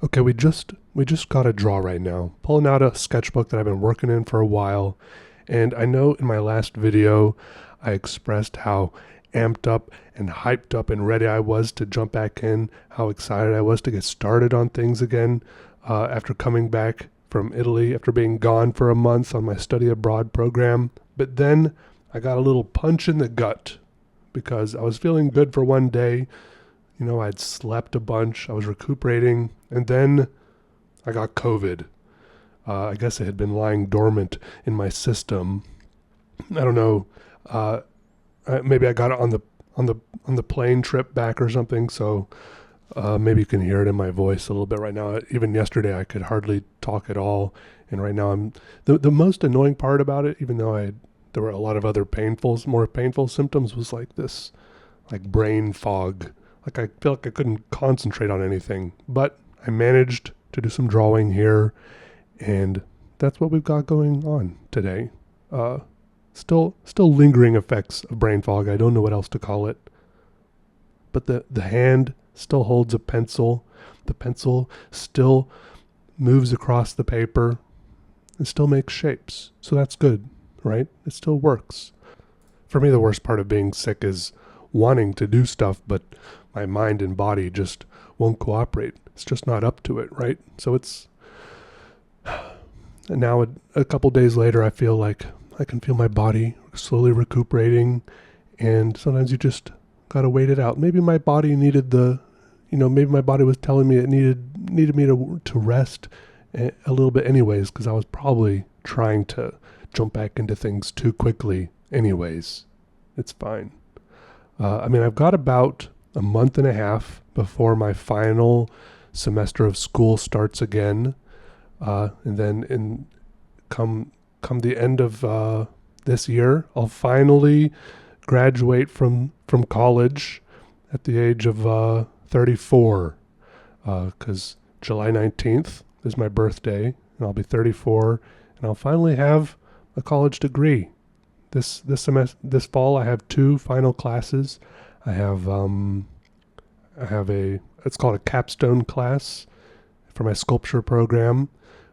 Okay, we just got a draw right now. Pulling out a sketchbook that I've been working in for a while, and I know in my last video I expressed how amped up and hyped up and ready I was to jump back in, how excited I was to get started on things again after coming back from Italy after being gone for a month on my study abroad program. But then I got a little punch in the gut because I was feeling good for one day. I'd slept a bunch, I was recuperating, and then I got COVID. I guess it had been lying dormant in my system. I don't know. Uh, Maybe I got it on the plane trip back or something. So maybe you can hear it in my voice a little bit right now. Even yesterday, I could hardly talk at all, and right now I'm the most annoying part about it. Even though there were a lot of other more painful symptoms, was like this, like brain fog. Like I feel like I couldn't concentrate on anything, but I managed to do some drawing here, and that's what we've got going on today. Uh, still lingering effects of brain fog. I don't know what else to call it, but the hand still holds a pencil. The pencil still moves across the paper and still makes shapes. So that's good, right? It still works. For me, the worst part of being sick is wanting to do stuff, but my mind and body just won't cooperate. It's just not up to it, right? So and now a couple days later, I feel like I can feel my body slowly recuperating, and sometimes you just gotta wait it out. Maybe my body maybe my body was telling me it needed me to rest a little bit anyways, because I was probably trying to jump back into things too quickly anyways. It's fine. I've got about a month and a half before my final semester of school starts again, and then come the end of this year, I'll finally graduate from college at the age of 34, because July 19th is my birthday, and I'll be 34, and I'll finally have a college degree. This fall, I have two final classes. I have it's called a capstone class for my sculpture program,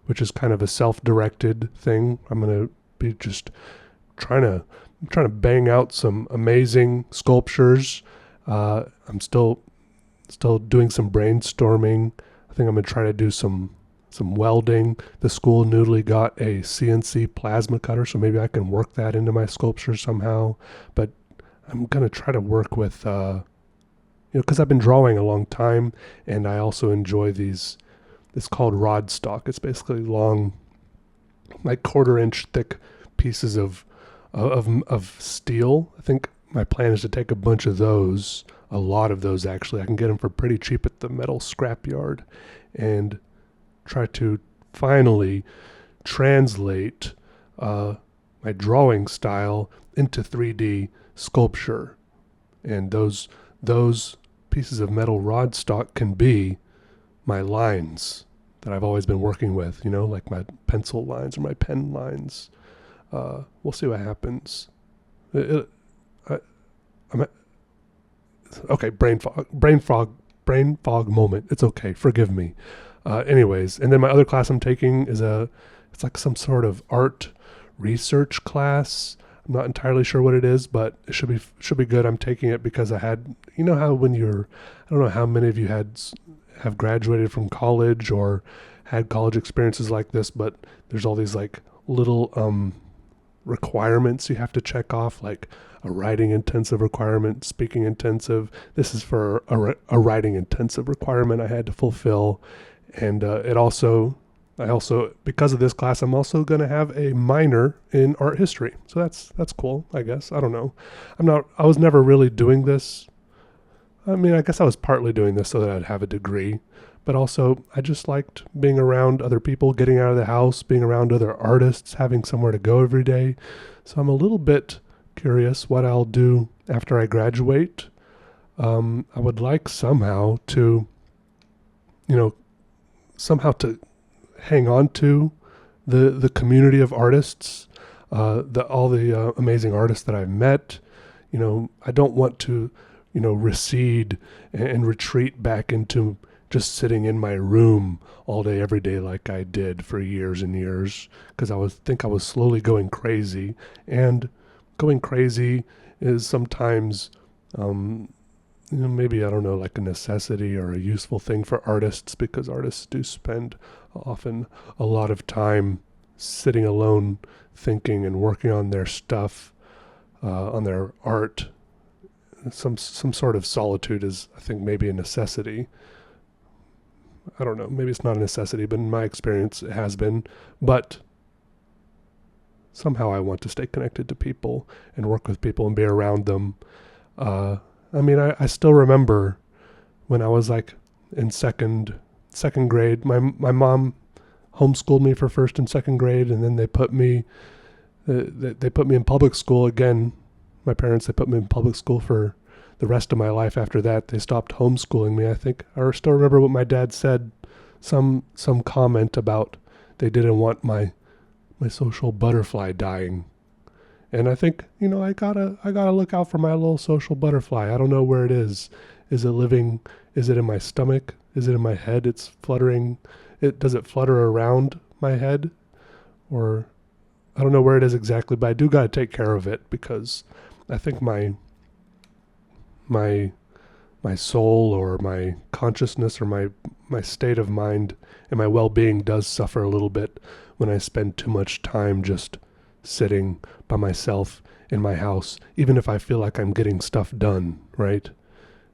which is kind of a self-directed thing. I'm gonna be just trying to bang out some amazing sculptures. I'm still doing some brainstorming. I think I'm gonna try to do some welding. The school newly got a CNC plasma cutter, so maybe I can work that into my sculpture somehow. But I'm gonna try to work with, because I've been drawing a long time, and I also enjoy these. It's called rod stock. It's basically long, like quarter-inch thick pieces of steel. I think my plan is to take a bunch of those, a lot of those actually. I can get them for pretty cheap at the metal scrapyard, and try to finally translate my drawing style into 3D sculpture. And those pieces of metal rod stock can be my lines that I've always been working with, like my pencil lines or my pen lines. We'll see what happens. I'm okay. Brain fog moment. It's okay. Forgive me. Anyways, and then my other class I'm taking it's like some sort of art research class. I'm not entirely sure what it is, but it should be good. I'm taking it because I had, how when I don't know how many of you have graduated from college or had college experiences like this, but there's all these like little requirements you have to check off, like a writing intensive requirement, speaking intensive. This is for a writing intensive requirement I had to fulfill. And I also, because of this class, I'm also going to have a minor in art history. So that's cool, I guess. I don't know. I was never really doing this. I guess I was partly doing this so that I'd have a degree, but also I just liked being around other people, getting out of the house, being around other artists, having somewhere to go every day. So I'm a little bit curious what I'll do after I graduate. I would like somehow to hang on to the community of artists, all the amazing artists that I've met. I don't want to recede and retreat back into just sitting in my room all day, every day, like I did for years and years, because I was slowly going crazy. And going crazy is sometimes, maybe, I don't know, like a necessity or a useful thing for artists, because artists do spend often a lot of time sitting alone, thinking and working on their stuff, on their art. Some sort of solitude is, I think, maybe a necessity. I don't know, maybe it's not a necessity, but in my experience it has been. But somehow I want to stay connected to people and work with people and be around them. I still remember when I was like in second grade, my mom homeschooled me for first and second grade, and then they put me in public school again. My parents, they put me in public school for the rest of my life after that. They stopped homeschooling me, I think. I still remember what my dad said, some comment about they didn't want my social butterfly dying. And I think, I gotta look out for my little social butterfly. I don't know where it is. Is it living? Is it in my stomach? Is it in my head? It's fluttering. Does it flutter around my head? Or I don't know where it is exactly, but I do gotta take care of it, because I think my soul, or my consciousness, or my state of mind and my well-being does suffer a little bit when I spend too much time just sitting by myself in my house, even if I feel like I'm getting stuff done, right?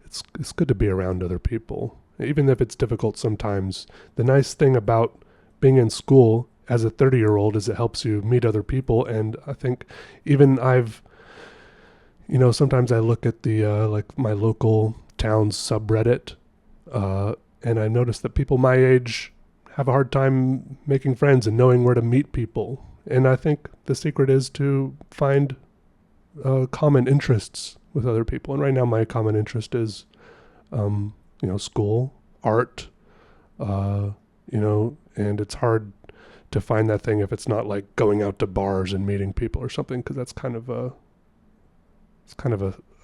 It's good to be around other people, even if it's difficult sometimes. The nice thing about being in school as a 30-year-old is it helps you meet other people. And I think even sometimes I look at the like my local town's subreddit, and I notice that people my age have a hard time making friends and knowing where to meet people. And I think the secret is to find common interests with other people. And right now my common interest is, school, art, and it's hard to find that thing if it's not like going out to bars and meeting people or something, because that's kind of a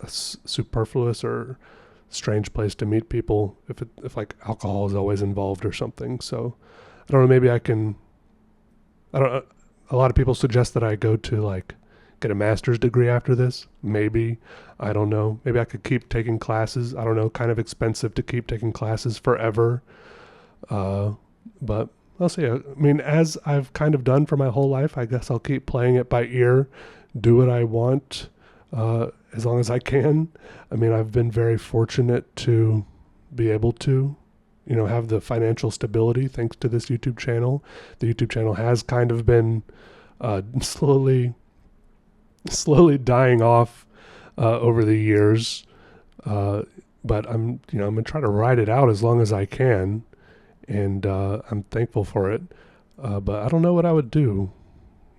superfluous or strange place to meet people if like alcohol is always involved or something. So I don't know, maybe I don't, a lot of people suggest that I go to like get a master's degree after this. Maybe, I don't know. Maybe I could keep taking classes. I don't know, kind of expensive to keep taking classes forever. But I'll see. I mean, as I've kind of done for my whole life, I guess I'll keep playing it by ear, do what I want, as long as I can. I mean, I've been very fortunate to be able to, have the financial stability thanks to this YouTube channel. The YouTube channel has kind of been slowly dying off over the years, but I'm gonna try to ride it out as long as I can, and I'm thankful for it. But I don't know what I would do.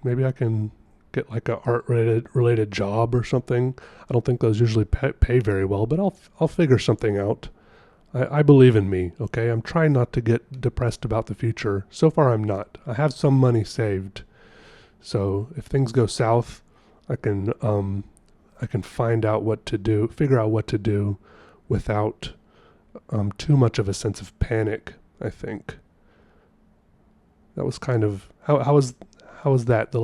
Maybe I can get like a art related job or something. I don't think those usually pay very well, but I'll figure something out. I believe in me, okay? I'm trying not to get depressed about the future. So far I'm not. I have some money saved. So if things go south, I can figure out what to do without too much of a sense of panic, I think. That was kind of how was that?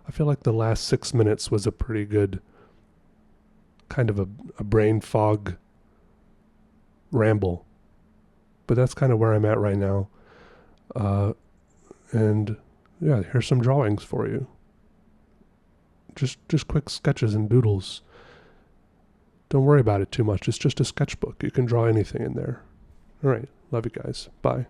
I feel like the last 6 minutes was a pretty good kind of a brain fog ramble. But that's kind of where I'm at right now. And yeah, here's some drawings for you. Just quick sketches and doodles. Don't worry about it too much. It's just a sketchbook. You can draw anything in there. All right. Love you guys. Bye.